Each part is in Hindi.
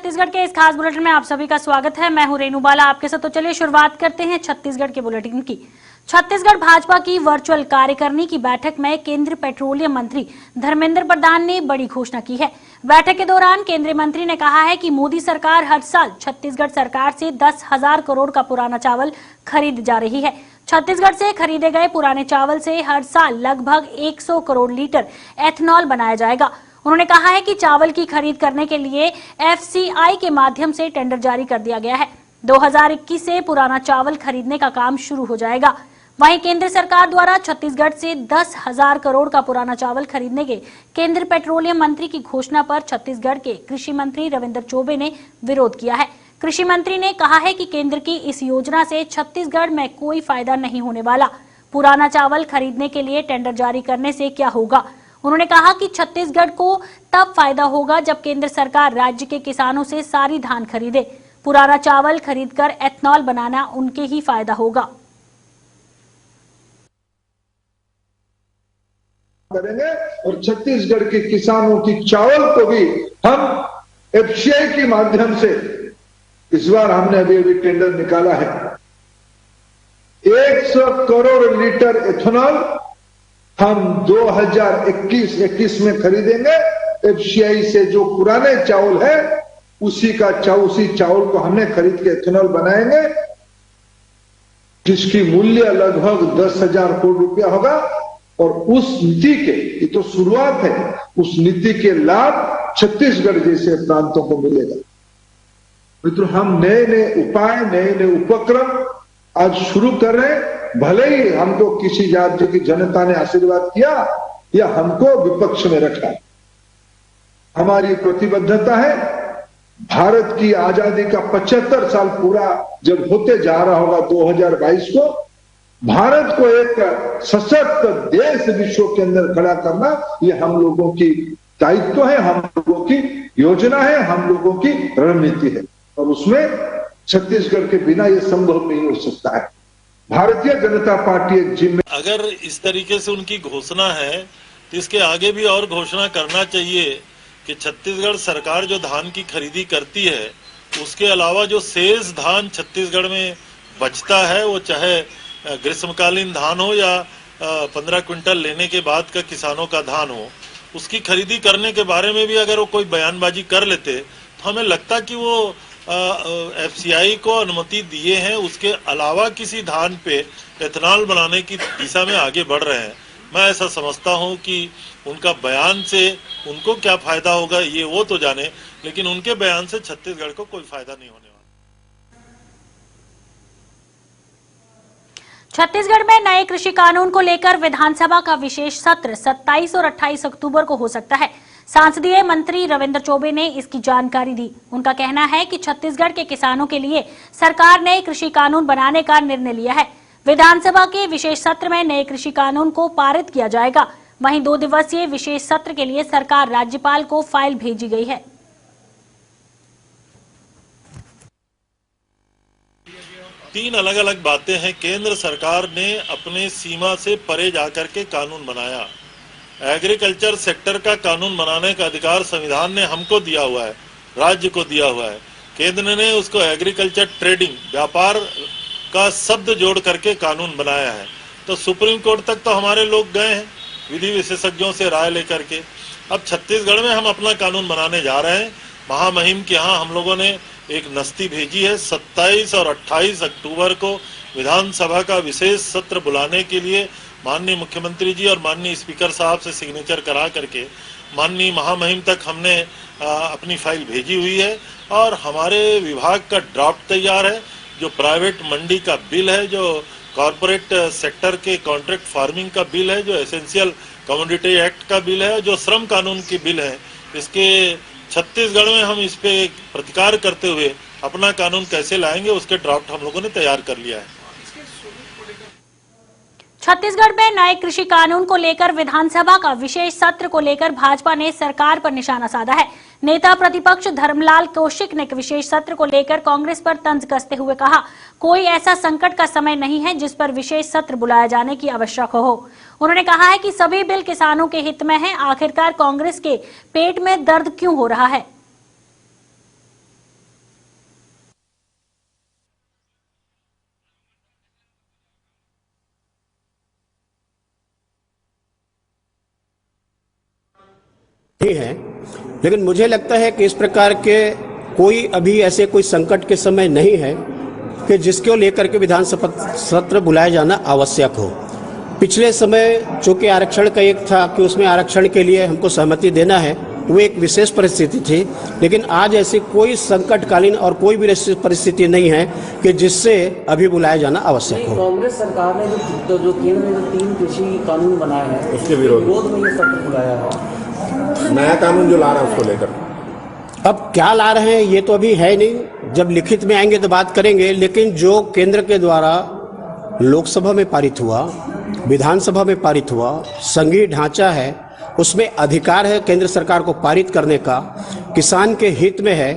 छत्तीसगढ़ के इस खास बुलेटिन में आप सभी का स्वागत है। मैं हूं रेनू बाला आपके साथ। तो चलिए शुरुआत करते हैं छत्तीसगढ़ के बुलेटिन की। छत्तीसगढ़ भाजपा की वर्चुअल कार्यकारिणी की बैठक में केंद्रीय पेट्रोलियम मंत्री धर्मेंद्र प्रधान ने बड़ी घोषणा की है। बैठक के दौरान केंद्रीय मंत्री ने कहा है कि मोदी सरकार हर साल छत्तीसगढ़ सरकार से 10,000 करोड़ का पुराना चावल खरीद जा रही है। छत्तीसगढ़ से खरीदे गए पुराने चावल से हर साल लगभग 100 करोड़ लीटर एथेनॉल बनाया जाएगा। उन्होंने कहा है कि चावल की खरीद करने के लिए एफसीआई के माध्यम से टेंडर जारी कर दिया गया है। 2021 से पुराना चावल खरीदने का काम शुरू हो जाएगा। वहीं केंद्र सरकार द्वारा छत्तीसगढ़ से 10,000 करोड़ का पुराना चावल खरीदने के केंद्रीय पेट्रोलियम मंत्री की घोषणा पर छत्तीसगढ़ के कृषि मंत्री रविंद्र चौबे ने विरोध किया है। कृषि मंत्री ने कहा है कि केंद्र की इस योजना से छत्तीसगढ़ में कोई फायदा नहीं होने वाला। पुराना चावल खरीदने के लिए टेंडर जारी करने से क्या होगा। उन्होंने कहा कि छत्तीसगढ़ को तब फायदा होगा जब केंद्र सरकार राज्य के किसानों से सारी धान खरीदे। पुराना चावल खरीदकर एथेनॉल बनाना उनके ही फायदा होगा। करेंगे और छत्तीसगढ़ के किसानों की चावल को भी हम एफसीआई के माध्यम से इस बार हमने अभी टेंडर निकाला है। 100 करोड़ लीटर एथेनॉल हम 2021 में खरीदेंगे। एफसीआई से जो पुराने चावल है उसी चावल को हमने खरीद के एथेनॉल बनाएंगे, जिसकी मूल्य लगभग 10,000 करोड़ रुपया होगा। और उस नीति के, ये तो शुरुआत है, उस नीति के लाभ छत्तीसगढ़ जैसे प्रांतों को मिलेगा। मित्रों, हम नए नए उपाय, नए नए उपक्रम आज शुरू कर रहे हैं। भले ही हमको किसी राज्य की जनता ने आशीर्वाद किया या हमको विपक्ष में रखा, हमारी प्रतिबद्धता है। भारत की आजादी का 75 साल पूरा जब होते जा रहा होगा 2022 को, भारत को एक सशक्त देश विश्व के अंदर खड़ा करना, ये हम लोगों की दायित्व है, हम लोगों की योजना है, हम लोगों की रणनीति है। और उसमें छत्तीसगढ़ के बिना ये संभव नहीं हो सकता है। भारतीय जनता पार्टी एक जिम्मे, अगर इस तरीके से उनकी घोषणा है तो इसके आगे भी और घोषणा करना चाहिए कि छत्तीसगढ़ सरकार जो धान की खरीदी करती है उसके अलावा जो शेष धान छत्तीसगढ़ में बचता है, वो चाहे ग्रीष्मकालीन धान हो या 15 क्विंटल लेने के बाद का किसानों का धान हो, उसकी खरीदी करने के बारे में भी अगर वो कोई बयानबाजी कर लेते तो हमें लगता कि वो एफसीआई को अनुमति दिए हैं, उसके अलावा किसी धान पे एथेनॉल बनाने की दिशा में आगे बढ़ रहे हैं। मैं ऐसा समझता हूं कि उनका बयान से उनको क्या फायदा होगा ये वो तो जाने, लेकिन उनके बयान से छत्तीसगढ़ को कोई फायदा नहीं होने वाला। छत्तीसगढ़ में नए कृषि कानून को लेकर विधानसभा का विशेष सत्र 27 और 28 अक्टूबर को हो सकता है। सांसदीय मंत्री रविंद्र चौबे ने इसकी जानकारी दी। उनका कहना है कि छत्तीसगढ़ के किसानों के लिए सरकार ने कृषि कानून बनाने का निर्णय लिया है। विधानसभा के विशेष सत्र में नए कृषि कानून को पारित किया जाएगा। वहीं 2 दिवसीय विशेष सत्र के लिए सरकार राज्यपाल को फाइल भेजी गई है। तीन अलग अलग बातें हैं। केंद्र सरकार ने अपने सीमा से परे जाकर के कानून बनाया। एग्रीकल्चर सेक्टर का कानून बनाने का अधिकार संविधान ने हमको दिया हुआ है, राज्य को दिया हुआ है। केंद्र ने उसको एग्रीकल्चर ट्रेडिंग, व्यापार का शब्द जोड़ करके कानून बनाया है। तो सुप्रीम कोर्ट तक तो हमारे लोग गए हैं विधि विशेषज्ञों से राय लेकर के। अब छत्तीसगढ़ में हम अपना कानून बनाने जा रहे हैं। महामहिम के यहाँ हम लोगों ने एक नस्ती भेजी है। 27 और 28 अक्टूबर को विधानसभा का विशेष सत्र बुलाने के लिए माननीय मुख्यमंत्री जी और माननीय स्पीकर साहब से सिग्नेचर करा करके माननीय महामहिम तक हमने अपनी फाइल भेजी हुई है। और हमारे विभाग का ड्राफ्ट तैयार है। जो प्राइवेट मंडी का बिल है, जो कॉर्पोरेट सेक्टर के कॉन्ट्रैक्ट फार्मिंग का बिल है, जो एसेंशियल कमोडिटी एक्ट का बिल है, जो श्रम कानून की बिल है, इसके छत्तीसगढ़ में हम इस पे प्रतिकार करते हुए अपना कानून कैसे लाएंगे उसके ड्राफ्ट हम लोगों ने तैयार कर लिया है। छत्तीसगढ़ में नए कृषि कानून को लेकर विधानसभा का विशेष सत्र को लेकर भाजपा ने सरकार पर निशाना साधा है। नेता प्रतिपक्ष धर्मलाल कौशिक ने विशेष सत्र को लेकर कांग्रेस पर तंज कसते हुए कहा, कोई ऐसा संकट का समय नहीं है जिस पर विशेष सत्र बुलाया जाने की आवश्यक हो। उन्होंने कहा है कि सभी बिल किसानों के हित में है। आखिरकार कांग्रेस के पेट में दर्द क्यों हो रहा है। नहीं है, लेकिन मुझे लगता है कि इस प्रकार के कोई अभी ऐसे कोई संकट के समय नहीं है कि जिसको लेकर के विधानसभा सत्र बुलाया जाना आवश्यक हो। पिछले समय चूंकि आरक्षण का एक था कि उसमें आरक्षण के लिए हमको सहमति देना है, वो एक विशेष परिस्थिति थी, लेकिन आज ऐसी कोई संकटकालीन और कोई भी परिस्थिति नहीं है कि जिससे अभी बुलाया जाना आवश्यक हो। कांग्रेस सरकार ने जो केंद्र में जो 3 कृषि कानून बनाए हैं उसके विरोध में ये सत्र बुलाया है। नया कानून जो ला रहा है उसको लेकर अब क्या ला रहे हैं ये तो अभी है नहीं, जब लिखित में आएंगे तो बात करेंगे। लेकिन जो केंद्र के द्वारा लोकसभा में पारित हुआ, विधानसभा में पारित हुआ, संघीय ढांचा है, उसमें अधिकार है केंद्र सरकार को पारित करने का, किसान के हित में है।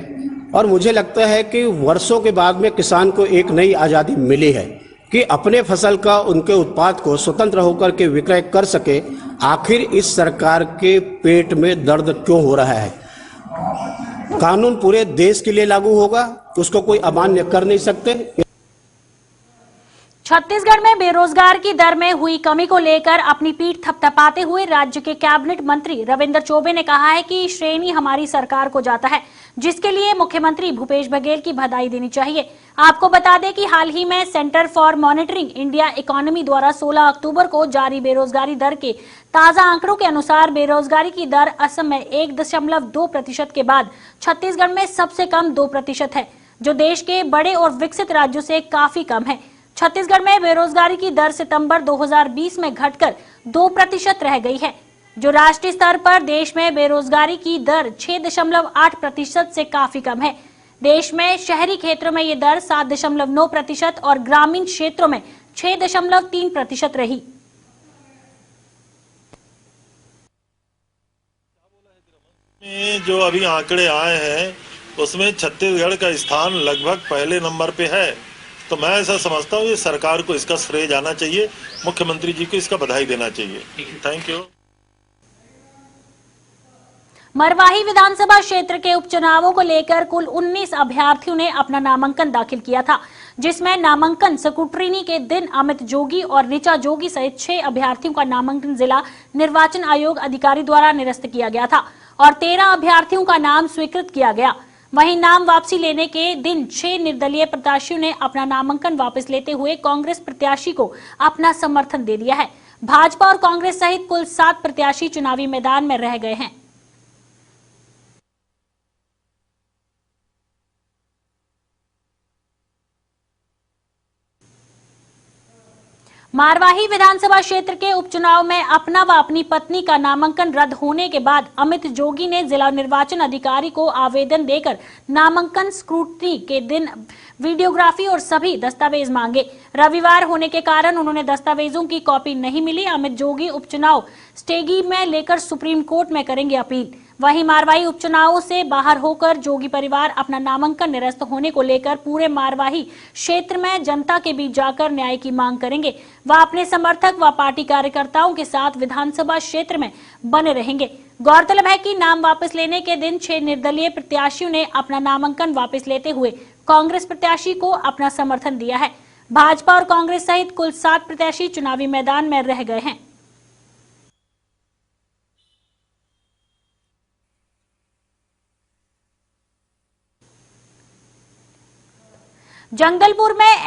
और मुझे लगता है कि वर्षों के बाद में किसान को एक नई आज़ादी मिली है कि अपने फसल का, उनके उत्पाद को स्वतंत्र होकर के विक्रय कर सके। आखिर इस सरकार के पेट में दर्द क्यों हो रहा है? कानून पूरे देश के लिए लागू होगा, उसको कोई अमान्य कर नहीं सकते। छत्तीसगढ़ में बेरोजगार की दर में हुई कमी को लेकर अपनी पीठ थपथपाते हुए राज्य के कैबिनेट मंत्री रविंद्र चौबे ने कहा है कि श्रेणी हमारी सरकार को जाता है, जिसके लिए मुख्यमंत्री भूपेश बघेल की बधाई देनी चाहिए। आपको बता दें कि हाल ही में centre for monitoring India economy द्वारा 16 अक्टूबर को जारी बेरोजगारी दर के ताजा आंकड़ों के अनुसार बेरोजगारी की दर असम में 1.2% के बाद छत्तीसगढ़ में सबसे कम 2% है, जो देश के बड़े और विकसित राज्यों से काफी कम है। छत्तीसगढ़ में बेरोजगारी की दर सितंबर 2020 में घटकर 2% रह गई है, जो राष्ट्रीय स्तर पर देश में बेरोजगारी की दर 6.8% से काफी कम है। देश में शहरी क्षेत्रों में ये दर 7.9% और ग्रामीण क्षेत्रों में 6.3% रही। जो अभी आंकड़े आए हैं उसमें छत्तीसगढ़ का स्थान लगभग पहले नंबर पे है, तो मैं ऐसा समझता हूँ ये सरकार को इसका श्रेय जाना चाहिए, मुख्यमंत्री जी को इसका बधाई देना चाहिए। Thank you. मरवाही विधानसभा क्षेत्र के उपचुनावों को लेकर कुल 19 अभ्यर्थियों ने अपना नामांकन दाखिल किया था, जिसमें नामांकन स्क्रूटनी के दिन अमित जोगी और ऋचा जोगी सहित 6 अभ्यर्थियों का नामांकन जिला निर्वाचन आयोग अधिकारी द्वारा निरस्त किया गया था और 13 अभ्यर्थियों का नाम स्वीकृत किया गया। वहीं नाम वापसी लेने के दिन 6 निर्दलीय प्रत्याशियों ने अपना नामांकन वापस लेते हुए कांग्रेस प्रत्याशी को अपना समर्थन दे दिया है। भाजपा और कांग्रेस सहित कुल 7 प्रत्याशी चुनावी मैदान में रह गए हैं। मारवाही विधानसभा क्षेत्र के उपचुनाव में अपना व अपनी पत्नी का नामांकन रद्द होने के बाद अमित जोगी ने जिला निर्वाचन अधिकारी को आवेदन देकर नामांकन स्क्रूटनी के दिन वीडियोग्राफी और सभी दस्तावेज मांगे। रविवार होने के कारण उन्होंने दस्तावेजों की कॉपी नहीं मिली। अमित जोगी उपचुनाव स्टेगी में लेकर सुप्रीम कोर्ट में करेंगे अपील। वहीं मारवाही उपचुनावों से बाहर होकर जोगी परिवार अपना नामांकन निरस्त होने को लेकर पूरे मारवाही क्षेत्र में जनता के बीच जाकर न्याय की मांग करेंगे। वह अपने समर्थक व पार्टी कार्यकर्ताओं के साथ विधानसभा क्षेत्र में बने रहेंगे। गौरतलब है कि नाम वापस लेने के दिन 6 निर्दलीय प्रत्याशियों ने अपना नामांकन वापस लेते हुए कांग्रेस प्रत्याशी को अपना समर्थन दिया है। भाजपा और कांग्रेस सहित कुल 7 प्रत्याशी चुनावी मैदान में रह गए हैं। जंगलपुर में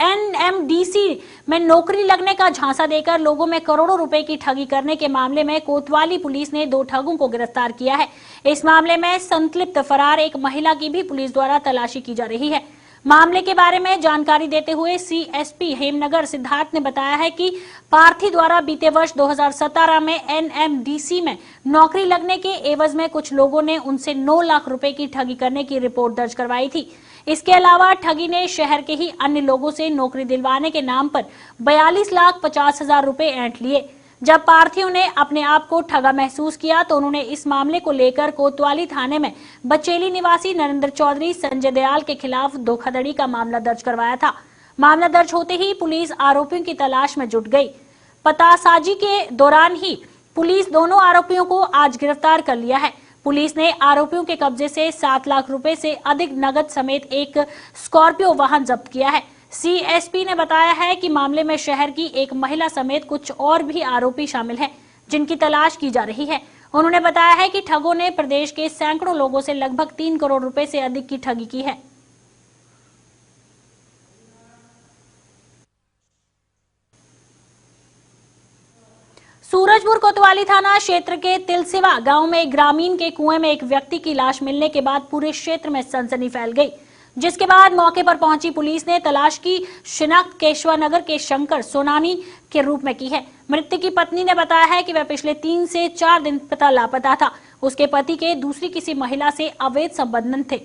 एनएमडीसी में नौकरी लगने का झांसा देकर लोगों में करोड़ों रुपए की ठगी करने के मामले में कोतवाली पुलिस ने 2 ठगों को गिरफ्तार किया है। इस मामले में संलिप्त फरार एक महिला की भी पुलिस द्वारा तलाशी की जा रही है। मामले के बारे में जानकारी देते हुए सीएसपी हेमनगर सिद्धार्थ ने बताया है कि पार्थी द्वारा बीते वर्ष 2017 में एनएमडीसी में नौकरी लगने के एवज में कुछ लोगों ने उनसे 9 लाख रुपए की ठगी करने की रिपोर्ट दर्ज करवाई थी। इसके अलावा ठगी ने शहर के ही अन्य लोगों से नौकरी दिलवाने के नाम पर 42,50,000 रुपए ऐंठ लिए। जब पार्थियों ने अपने आप को ठगा महसूस किया तो उन्होंने इस मामले को लेकर कोतवाली थाने में बचेली निवासी नरेंद्र चौधरी, संजय दयाल के खिलाफ धोखाधड़ी का मामला दर्ज करवाया था। मामला दर्ज होते ही पुलिस आरोपियों की तलाश में जुट गई। पतासाजी के दौरान ही पुलिस दोनों आरोपियों को आज गिरफ्तार कर लिया है। पुलिस ने आरोपियों के कब्जे से 7 लाख रुपए से अधिक नगद समेत एक स्कॉर्पियो वाहन जब्त किया है। सीएसपी ने बताया है कि मामले में शहर की एक महिला समेत कुछ और भी आरोपी शामिल हैं, जिनकी तलाश की जा रही है। उन्होंने बताया है कि ठगों ने प्रदेश के सैकड़ों लोगों से लगभग 3 करोड़ रुपए से अधिक की ठगी की है। सूरजपुर कोतवाली थाना क्षेत्र के तिलसिवा गांव में एक ग्रामीण के कुएं में एक व्यक्ति की लाश मिलने के बाद पूरे क्षेत्र में सनसनी फैल गई, जिसके बाद मौके पर पहुंची पुलिस ने तलाश की शिनाख्त केशवानगर के शंकर सोनानी के रूप में की है। मृतक की पत्नी ने बताया है कि वह पिछले 3 से 4 दिन पता लापता था। उसके पति के दूसरी किसी महिला से अवैध संबंध थे।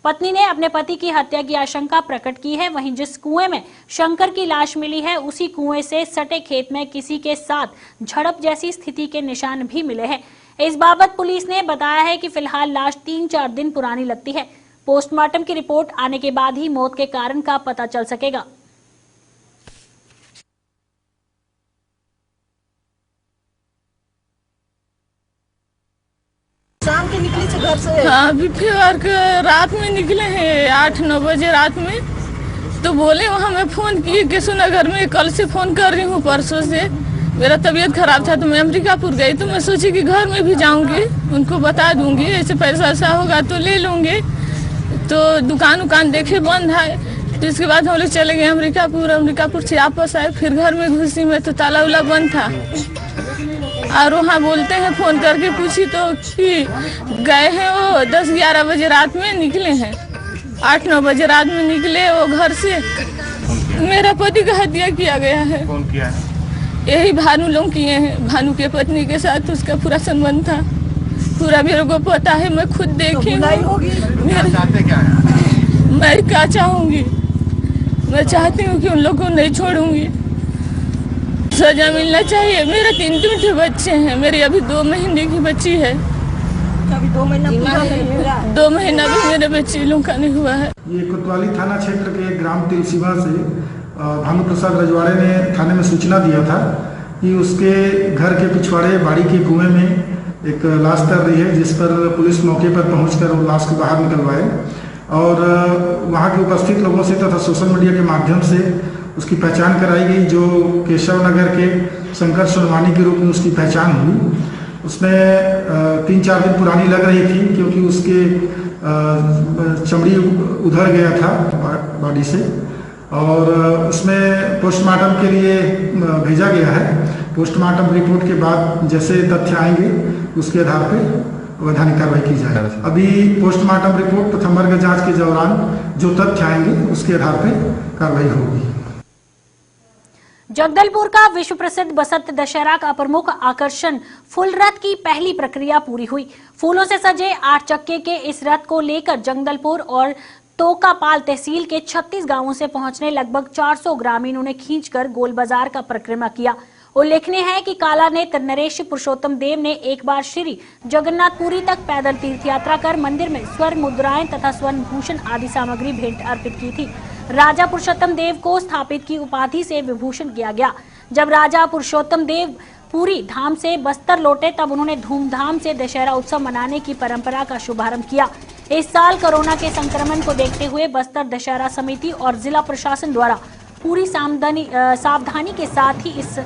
पत्नी ने अपने पति की हत्या की आशंका प्रकट की है। वहीं जिस कुएं में शंकर की लाश मिली है, उसी कुएं से सटे खेत में किसी के साथ झड़प जैसी स्थिति के निशान भी मिले हैं। इस बाबत पुलिस ने बताया है कि फिलहाल लाश 3-4 दिन पुरानी लगती है। पोस्टमार्टम की रिपोर्ट आने के बाद ही मौत के कारण का पता चल सकेगा। शाम के निकली थे घर से। हाँ, अभी फिर रात में निकले हैं 8-9 बजे रात में। तो बोले वहाँ मैं फोन किए केशवनगर में, कल से फोन कर रही हूँ, परसों से मेरा तबीयत खराब था तो मैं अमरीकापुर गई। तो मैं सोची कि घर में भी जाऊंगी, उनको बता दूंगी, ऐसे पैसा ऐसा होगा तो ले लूंगी। तो दुकान देखे बंद है। तो इसके बाद हम लोग चले गए अमरीकापुर से वापस आए। फिर घर में घुसी मैं तो ताला उला बंद था। और वहाँ बोलते हैं फोन करके पूछी तो कि गए हैं वो 10-11 बजे रात में निकले हैं। 8-9 बजे रात में निकले वो घर से। मेरा पति का हत्या किया गया है। कौन किया है? यही भानु लोग किए हैं। भानु के पत्नी के साथ उसका पूरा संबंध था, पूरा मेरे को पता है। मैं खुद देखी। चाहते क्या है? मैं क्या चाहूंगी, मैं चाहती हूँ कि उन लोगों को नहीं छोड़ूंगी, सजा मिलना चाहिए। मेरे 3 बच्चे हैं। मेरी अभी 2 महीने की बच्ची है। अभी 2 महीना पूरा नहीं हुआ। 2 महीना भी मेरे बच्चे लोग का नहीं हुआ है। ये कोतवाली थाना क्षेत्र के ग्राम तिलसिवा से भानु प्रसाद रजवाड़े ने थाने में सूचना दिया था कि उसके घर के पिछवाड़े बाड़ी के कुएं में एक लाश तर रही है, जिस पर पुलिस मौके पर पहुंचकर वो लाश को बाहर निकलवाए और वहां के उपस्थित लोगों से तथा सोशल मीडिया के माध्यम से उसकी पहचान कराई गई। जो केशवनगर के शंकर सोनवानी के रूप में उसकी पहचान हुई। उसमें 3-4 दिन पुरानी लग रही थी क्योंकि उसके चमड़ी उधड़ गया था बॉडी से, और उसमें पोस्टमार्टम के लिए भेजा गया है। पोस्टमार्टम रिपोर्ट के बाद जैसे तथ्य आएंगे उसके आधार पर वैधानिक कार्रवाई की जाएगी। अभी पोस्टमार्टम रिपोर्ट प्रथम वर्ग जांच के दौरान जो तथ्य आएंगे उसके आधार पर कार्रवाई होगी। जगदलपुर का विश्व प्रसिद्ध बसंत दशहरा का प्रमुख आकर्षण फूल रथ की पहली प्रक्रिया पूरी हुई। फूलों से सजे 8 चक्के के इस रथ को लेकर जगदलपुर और तोकापाल तहसील के 36 गांवों से पहुंचने लगभग 400 ग्रामीणों ने खींचकर गोल बाजार का परिक्रमा किया। उल्लेखनीय है कि काला नेत्र नरेश पुरुषोत्तम देव ने एक बार श्री जगन्नाथपुरी तक पैदल तीर्थ यात्रा कर मंदिर में स्वर्ण मुद्राएं तथा स्वर्ण भूषण आदि सामग्री भेंट अर्पित की थी। राजा पुरुषोत्तम देव को स्थापित की उपाधि से विभूषण किया गया। जब राजा पुरुषोत्तम देव पूरी धाम से बस्तर लौटे तब उन्होंने धूमधाम से दशहरा उत्सव मनाने की परंपरा का शुभारंभ किया। इस साल कोरोना के संक्रमण को देखते हुए बस्तर दशहरा समिति और जिला प्रशासन द्वारा पूरी सावधानी के साथ ही इस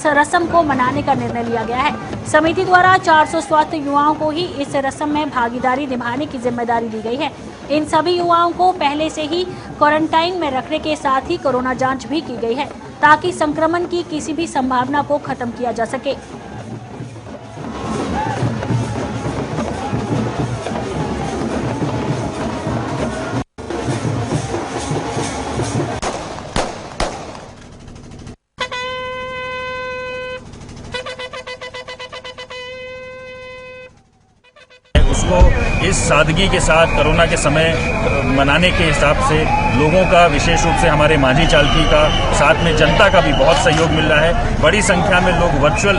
रस्म को मनाने का निर्णय लिया गया है। समिति द्वारा 400 स्वस्थ युवाओं को ही इस रस्म में भागीदारी निभाने की जिम्मेदारी दी गई है। इन सभी युवाओं को पहले से ही क्वारंटाइन में रखने के साथ ही कोरोना जांच भी की गई है ताकि संक्रमण की किसी भी संभावना को खत्म किया जा सके। उसको इस सादगी के साथ कोरोना के समय मनाने के हिसाब से लोगों का, विशेष रूप से हमारे माझी चालकी का, साथ में जनता का भी बहुत सहयोग मिल रहा है। बड़ी संख्या में लोग वर्चुअल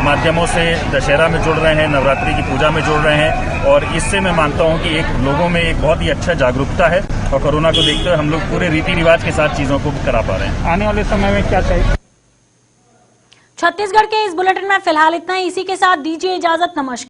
माध्यमों से दशहरा में जुड़ रहे हैं, नवरात्रि की पूजा में जुड़ रहे हैं और इससे मैं मानता हूं कि एक लोगों में एक बहुत ही अच्छा जागरूकता है और कोरोना को देखते हुए हम लोग पूरे रीति रिवाज के साथ चीज़ों को करा पा रहे हैं। आने वाले समय में क्या चाहिए? छत्तीसगढ़ के इस बुलेटिन में फिलहाल इतना ही। इसी के साथ दीजिए इजाजत। नमस्कार।